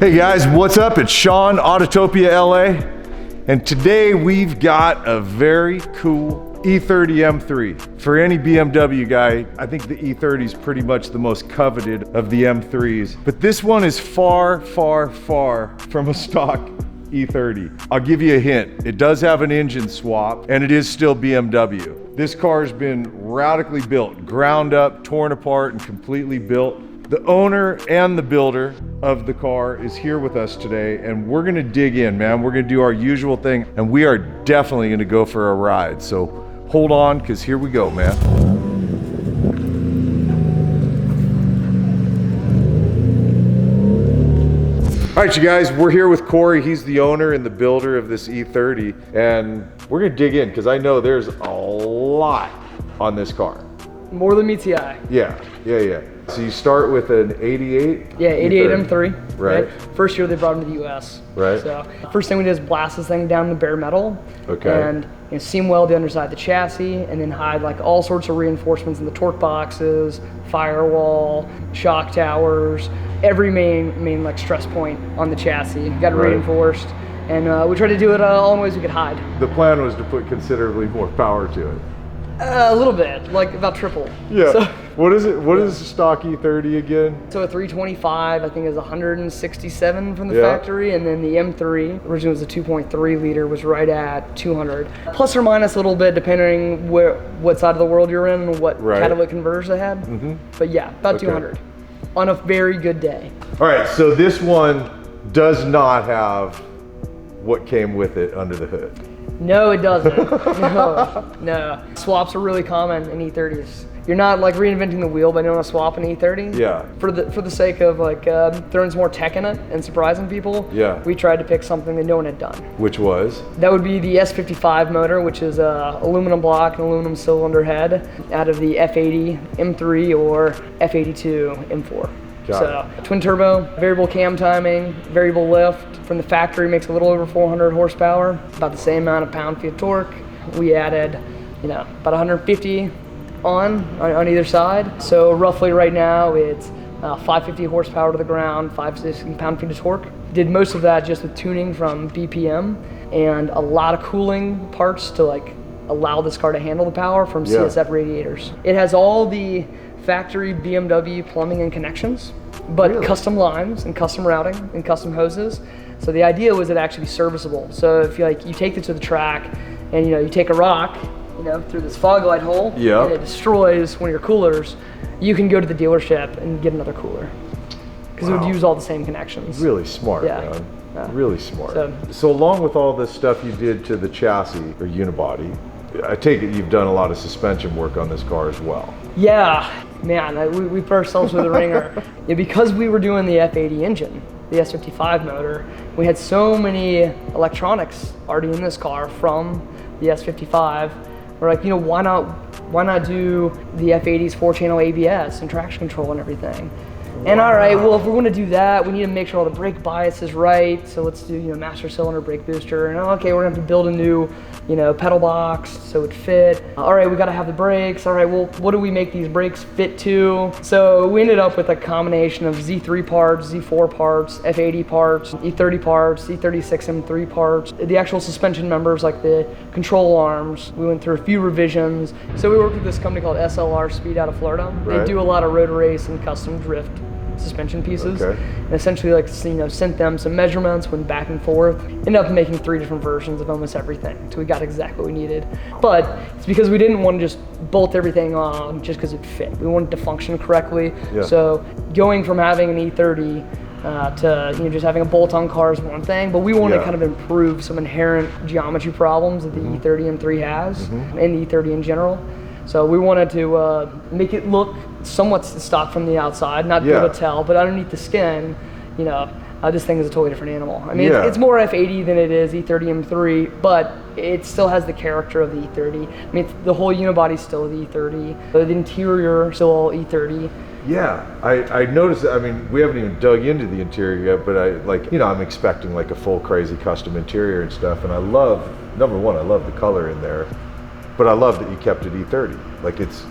Hey guys, what's up? It's Sean, Autotopia LA, and today we've got a very cool E30 M3. For any BMW guy, I think the E30 is pretty much the most coveted of the M3s, but this one is far, far, far from a stock E30. I'll give you a hint. It does have an engine swap, and it is still BMW. This car has been radically built, ground up, torn apart, and completely built. The owner and the builder of the car is here with us today, and we're gonna dig in, man. We're gonna do our usual thing, and we are definitely gonna go for a ride. So hold on, because here we go, man. All right, you guys, we're here with Corey. He's the owner and the builder of this E30, and we're gonna dig in, because I know there's a lot on this car. More than meets the eye. Yeah. So you start with an 88? Yeah, 88 M3. Right. First year they brought them to the US. Right. So first thing we did is blast this thing down to bare metal. Okay. And seam weld the underside of the chassis, and then hide like all sorts of reinforcements in the torque boxes, firewall, shock towers, every main like stress point on the chassis got reinforced. And we tried to do it all in ways we could hide. The plan was to put considerably more power to it. A little bit, like about triple. Yeah. So, what is it? What is the stock E30 again? So a 325, I think, is 167 from the factory, and then the M3 originally was a 2.3 liter, was right at 200, plus or minus a little bit depending what side of the world you're in and what catalytic converters they had. But yeah, about 200 on a very good day. All right, so this one does not have what came with it under the hood. No, it doesn't. No. Swaps are really common in E30s. You're not like reinventing the wheel by doing a swap in E30. Yeah. For the sake of like throwing some more tech in it and surprising people. Yeah. We tried to pick something that no one had done. Which was? That would be the S55 motor, which is a aluminum block and aluminum cylinder head out of the F80 M3 or F82 M4. So twin turbo, variable cam timing, variable lift. From the factory makes a little over 400 horsepower, about the same amount of pound-feet of torque. We added, about 150 on either side. So roughly right now it's 550 horsepower to the ground, 560 pound-feet of torque. Did most of that just with tuning from BPM and a lot of cooling parts to like allow this car to handle the power from CSF radiators. It has all the factory BMW plumbing and connections, but custom lines and custom routing and custom hoses. So the idea was it actually be serviceable. So if you take it to the track and you take a rock through this fog light hole and it destroys one of your coolers, you can go to the dealership and get another cooler because it would use all the same connections. Really smart, man. Yeah. Really smart. So along with all this stuff you did to the chassis or unibody, I take it you've done a lot of suspension work on this car as well. Yeah, man, we put ourselves with the ringer. Because we were doing the F80 engine, the S55 motor, we had so many electronics already in this car from the S55. We're like, why not do the F80's 4-channel ABS and traction control and everything? And all right, well, if we're going to do that, we need to make sure all the brake bias is right. So let's do, master cylinder brake booster. And okay, we're going to have to build a new, pedal box so it fit. All right, we got to have the brakes. All right, well, what do we make these brakes fit to? So we ended up with a combination of Z3 parts, Z4 parts, F80 parts, E30 parts, E36 M3 parts. The actual suspension members, like the control arms, we went through a few revisions. So we worked with this company called SLR Speed out of Florida. They do a lot of road race and custom drift suspension pieces, and essentially sent them some measurements, went back and forth, ended up making 3 different versions of almost everything, so we got exactly what we needed. But it's because we didn't want to just bolt everything on just because it fit. We wanted to function correctly. So going from having an E30 to just having a bolt-on car is one thing, but we want to kind of improve some inherent geometry problems that the E30 M3 has, and the E30 in general. So we wanted to make it look somewhat stock from the outside, not be able to tell, but underneath the skin, this thing is a totally different animal. I mean, it's more F80 than it is E30 M3, but it still has the character of the E30. I mean, the whole unibody is still the E30, the interior still all E30. Yeah, I noticed, I mean, we haven't even dug into the interior yet, but I'm expecting like a full crazy custom interior and stuff, and I love, number one, I love the color in there, but I love that you kept it E30. Like it's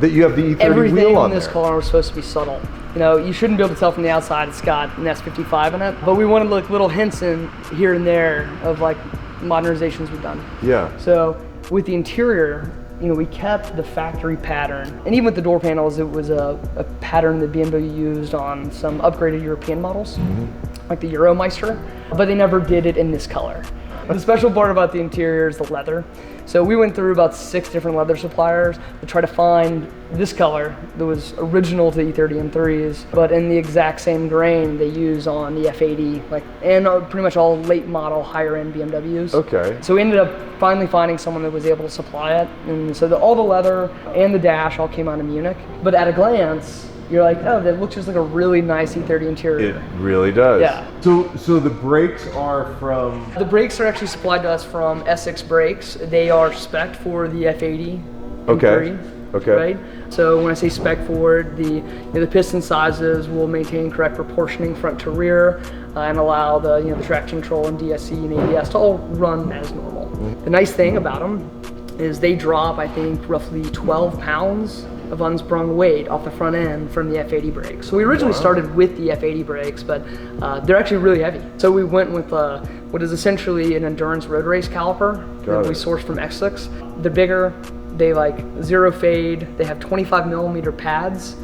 That you have the E30 everything wheel on in this there. car was supposed to be subtle. You know, you shouldn't be able to tell from the outside it's got an S55 in it, but we wanted like little hints in here and there of like modernizations we've done. Yeah. So with the interior, you know, we kept the factory pattern, and even with the door panels, it was a pattern that BMW used on some upgraded European models, like the Euromeister, but they never did it in this color. The special part about the interior is the leather. So we went through about 6 different leather suppliers to try to find this color that was original to the E30 M3s, but in the exact same grain they use on the F80, like, and pretty much all late model higher end BMWs. Okay. So we ended up finally finding someone that was able to supply it. And so all the leather and the dash all came out of Munich. But at a glance, you're like, oh, that looks just like a really nice E30 interior. It really does. Yeah. So the brakes are from... The brakes are actually supplied to us from Essex Brakes. They are spec'd for the F80 M3. Okay. Right? So when I say spec forward, the piston sizes will maintain correct proportioning front to rear and allow the the traction control and DSC and ABS to all run as normal. The nice thing about them is they drop, I think, roughly 12 pounds of unsprung weight off the front end from the F80 brakes. So we originally started with the F80 brakes, but they're actually really heavy. So we went with what is essentially an endurance road race caliper that we sourced from Essex. They're bigger, they like zero fade, they have 25mm pads.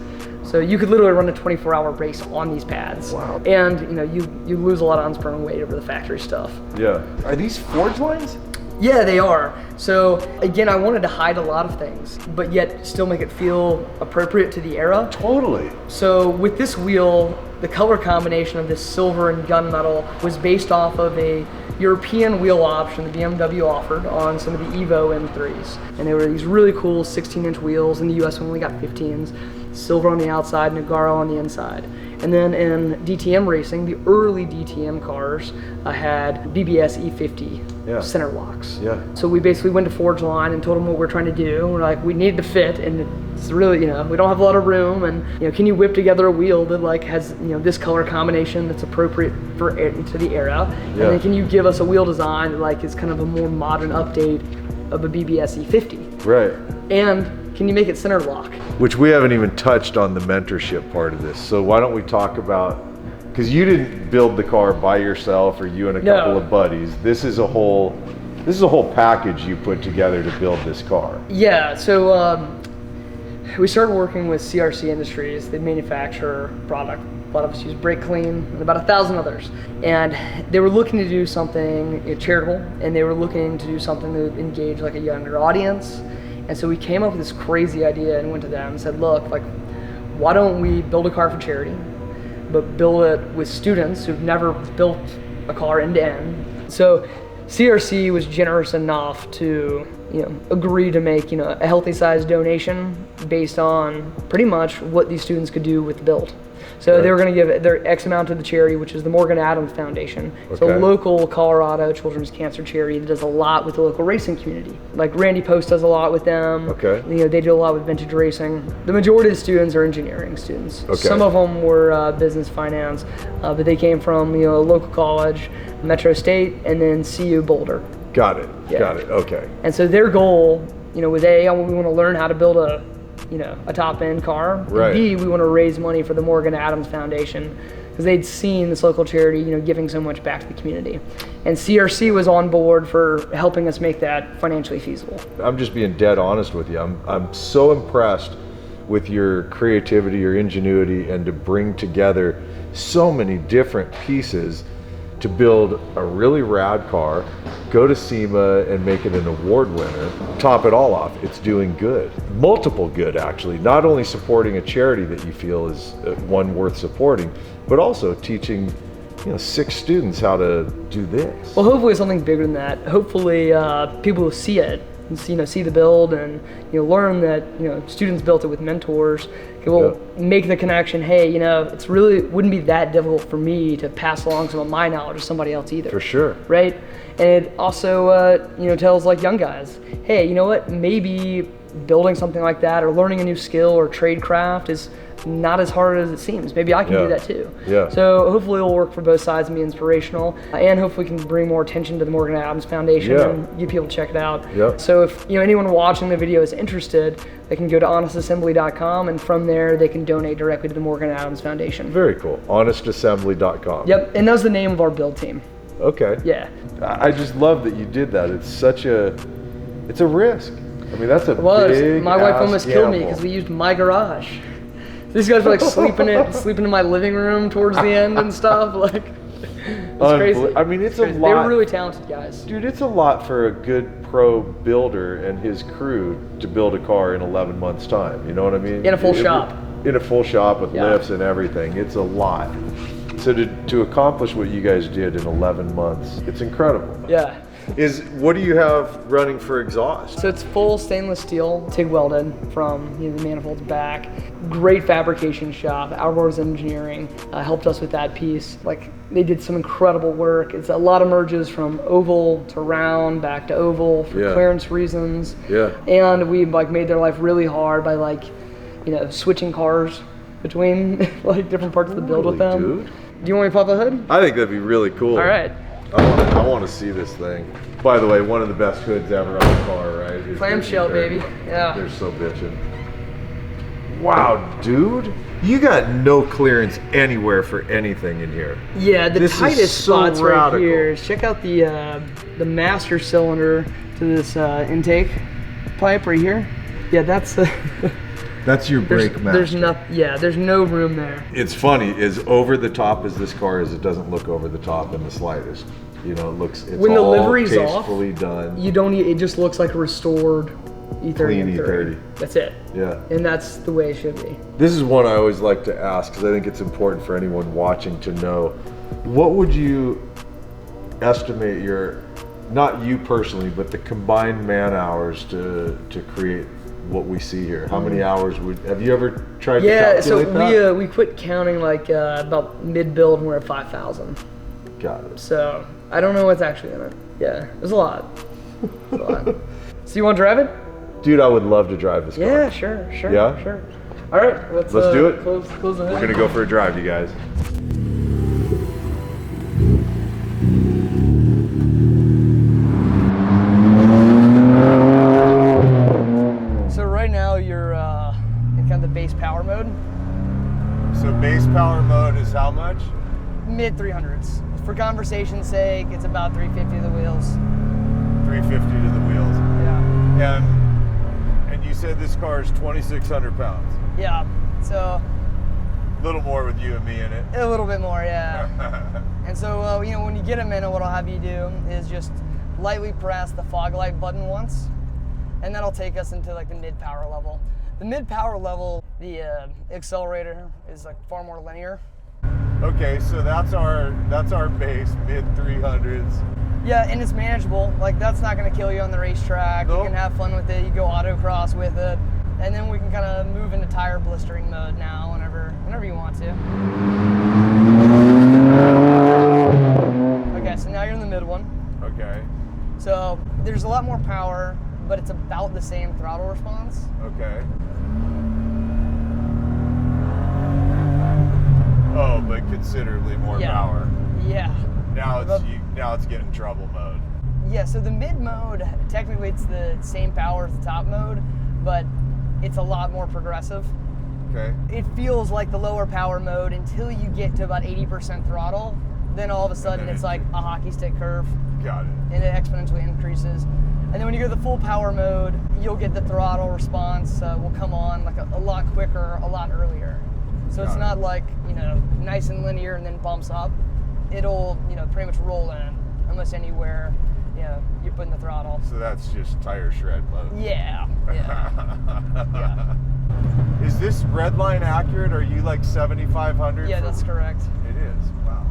So you could literally run a 24-hour race on these pads. Wow. And you lose a lot of unsprung weight over the factory stuff. Yeah. Are these forged lines? Yeah, they are. So again, I wanted to hide a lot of things, but yet still make it feel appropriate to the era. Totally. So with this wheel, the color combination of this silver and gunmetal was based off of a European wheel option that BMW offered on some of the Evo M3s. And they were these really cool 16-inch wheels. In the US, we only got 15s. Silver on the outside, Nogaro on the inside. And then in DTM racing, the early DTM cars had BBS E50 center locks. Yeah. So we basically went to Forge Line and told them what we're trying to do. We're like, we need to fit, and it's really, we don't have a lot of room, and can you whip together a wheel that like has this color combination that's appropriate to the era, and then can you give us a wheel design that like is kind of a more modern update of a BBS E50? Right. And can you make it center lock? Which we haven't even touched on the mentorship part of this. So why don't we talk about, because you didn't build the car by yourself or you and a couple of buddies. This is a whole package you put together to build this car. Yeah, so we started working with CRC Industries. They manufacture product. A lot of us use Brake Clean and about 1,000 others. And they were looking to do something charitable, and they were looking to do something to engage like a younger audience. And so we came up with this crazy idea and went to them and said, look, like, why don't we build a car for charity, but build it with students who've never built a car end to end. So CRC was generous enough to agree to make a healthy sized donation based on pretty much what these students could do with the build. So they were going to give their X amount to the charity, which is the Morgan Adams Foundation. It's a local Colorado children's cancer charity that does a lot with the local racing community. Like Randy Post does a lot with them. They do a lot with vintage racing. The majority of the students are engineering students. Some of them were business finance, but they came from a local college, Metro State, and then CU Boulder. Got it. Got it. Okay. And so their goal, was A, we want to learn how to build a top-end car. Right. And B, we want to raise money for the Morgan Adams Foundation because they'd seen this local charity, giving so much back to the community. And CRC was on board for helping us make that financially feasible. I'm just being dead honest with you. I'm so impressed with your creativity, your ingenuity, and to bring together so many different pieces to build a really rad car, go to SEMA and make it an award winner, top it all off, it's doing good. Multiple good, actually. Not only supporting a charity that you feel is one worth supporting, but also teaching 6 students how to do this. Well, hopefully something bigger than that. Hopefully people will see it and see the build and learn that students built it with mentors. It will make the connection. Hey, it's really wouldn't be that difficult for me to pass along some of my knowledge to somebody else either. For sure. Right, and it also tells like young guys, hey, maybe building something like that or learning a new skill or trade craft is not as hard as it seems. Maybe I can do that too. Yeah. So hopefully it'll work for both sides and be inspirational, and hopefully we can bring more attention to the Morgan Adams Foundation and get people to check it out. So if anyone watching the video is interested, they can go to honestassembly.com, and from there they can donate directly to the Morgan Adams Foundation. Very cool. honestassembly.com. Yep, and that was the name of our build team. Okay. Yeah. I just love that you did that. It's a risk. I mean, that's a big My wife almost killed me gamble. because we used my garage. These guys were like sleeping in my living room towards the end and stuff. Like, it's crazy. I mean, it's a lot. They were really talented guys. Dude, it's a lot for a good pro builder and his crew to build a car in 11 months time. You know what I mean? In a full shop. In a full shop with lifts and everything. It's a lot. So to accomplish what you guys did in 11 months, it's incredible. Yeah. What do you have running for exhaust? So it's full stainless steel, TIG welded from the manifolds back. Great fabrication shop. Outboards Engineering helped us with that piece. Like, they did some incredible work. It's a lot of merges from oval to round, back to oval for clearance reasons. Yeah. And we made their life really hard by switching cars between different parts of the build with them. Dude. Do you want me to pop the hood? I think that'd be really cool. All right. I want to see this thing. By the way, one of the best hoods ever on the car, right? Clamshell, baby. Yeah. They're so bitchin'. Wow, dude. You got no clearance anywhere for anything in here. Yeah, the tightest spots right here. Check out the master cylinder to this intake pipe right here. Yeah, that's the... That's your brake master. There's no room there. It's funny, as over the top as this car is, it doesn't look over the top in the slightest. It's when the livery's tastefully off, done. It just looks like a restored E30 Clean M3. E30. That's it. Yeah. And that's the way it should be. This is one I always like to ask, because I think it's important for anyone watching to know. What would you estimate not you personally, but the combined man hours to create what we see here? How many hours have you ever tried to calculate that? Yeah, so we quit counting about mid-build and we're at 5,000. Got it. So I don't know what's actually in it. Yeah, there's a lot. So you want to drive it? Dude, I would love to drive this car. Yeah, sure. Yeah? Sure. All right, let's do it. Close the hood. We're gonna go for a drive, you guys. So right now you're in kind of the base power mode. So base power mode is how much? Mid 300s. For conversation's sake, it's about 350 to the wheels. 350 to the wheels. Yeah. And you said this car is 2,600 pounds. Yeah. So. A little more with you and me in it. A little bit more, yeah. And so, when you get a minute, what I'll have you do is just lightly press the fog light button once, and that'll take us into the mid power level. The mid power level, the accelerator is far more linear. Okay, so that's our base, mid 300s. Yeah, and it's manageable. That's not going to kill you on the racetrack. Nope. You can have fun with it. You go autocross with it, and then we can kind of move into tire blistering mode now, whenever you want to. Okay, so now you're in the mid one. Okay. So there's a lot more power, but it's about the same throttle response. Okay. Oh, but considerably more power. Yeah. Now it's getting trouble mode. Yeah, so the mid mode, technically it's the same power as the top mode, but it's a lot more progressive. Okay. It feels like the lower power mode until you get to about 80% throttle. Then all of a sudden it's like a hockey stick curve. Got it. And it exponentially increases. And then when you go to the full power mode, you'll get the throttle response will come on a lot quicker, a lot earlier. So it's not nice and linear and then bumps up. It'll, pretty much roll in almost anywhere, you're putting the throttle. So that's just tire shred mode. Yeah. Yeah. Is this red line accurate? Are you 7,500? Yeah, that's correct. It is. Wow.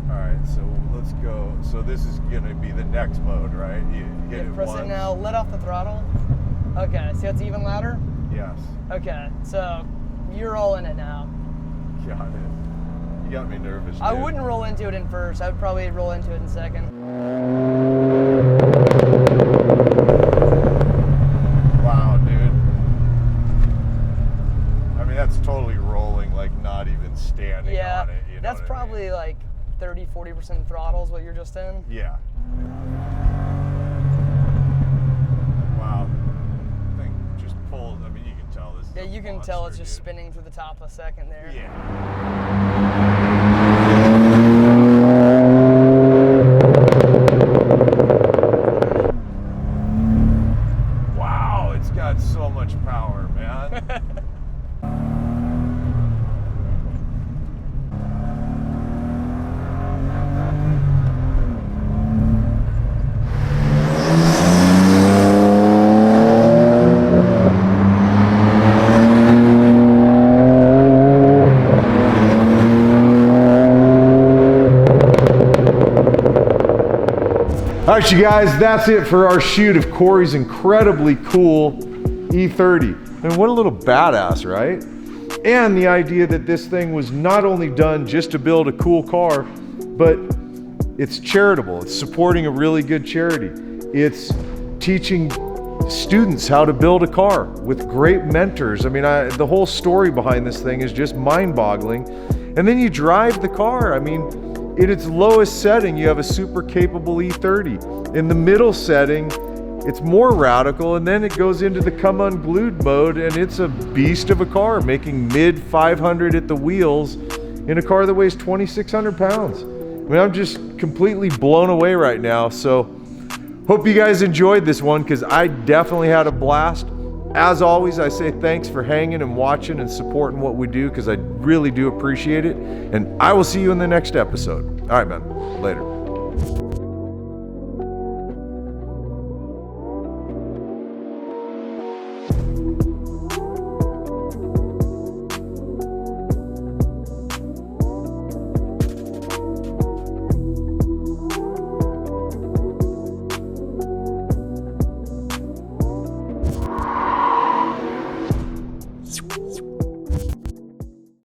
All right, so let's go. So this is gonna be the next mode, right? You hit it press once. It now. Let off the throttle. Okay. See, it's even louder. Yes. Okay. So you're all in it now. Got it. You got me nervous, dude. I wouldn't roll into it in first. I would probably roll into it in second. Wow, dude. I mean, that's totally rolling. than standing on it. You know that's probably like 30-40% throttle is what you're just in. Yeah. Wow. I think just pulls. I mean, you can tell this. Yeah, you can tell it's just spinning through the top a second there. Yeah. Wow, it's got so much power, man. All right, you guys, that's it for our shoot of Corey's incredibly cool E30. And what a little badass, right? And the idea that this thing was not only done just to build a cool car, but it's charitable. It's supporting a really good charity. It's teaching students how to build a car with great mentors. I mean, the whole story behind this thing is just mind-boggling. And then you drive the car. I mean, in its lowest setting, you have a super capable E30. In the middle setting, it's more radical, and then it goes into the come unglued mode, and it's a beast of a car, making mid 500 at the wheels in a car that weighs 2,600 pounds. I mean, I'm just completely blown away right now. So hope you guys enjoyed this one, because I definitely had a blast. As always, I say thanks for hanging and watching and supporting what we do, because I really do appreciate it. And I will see you in the next episode. All right, man. Later.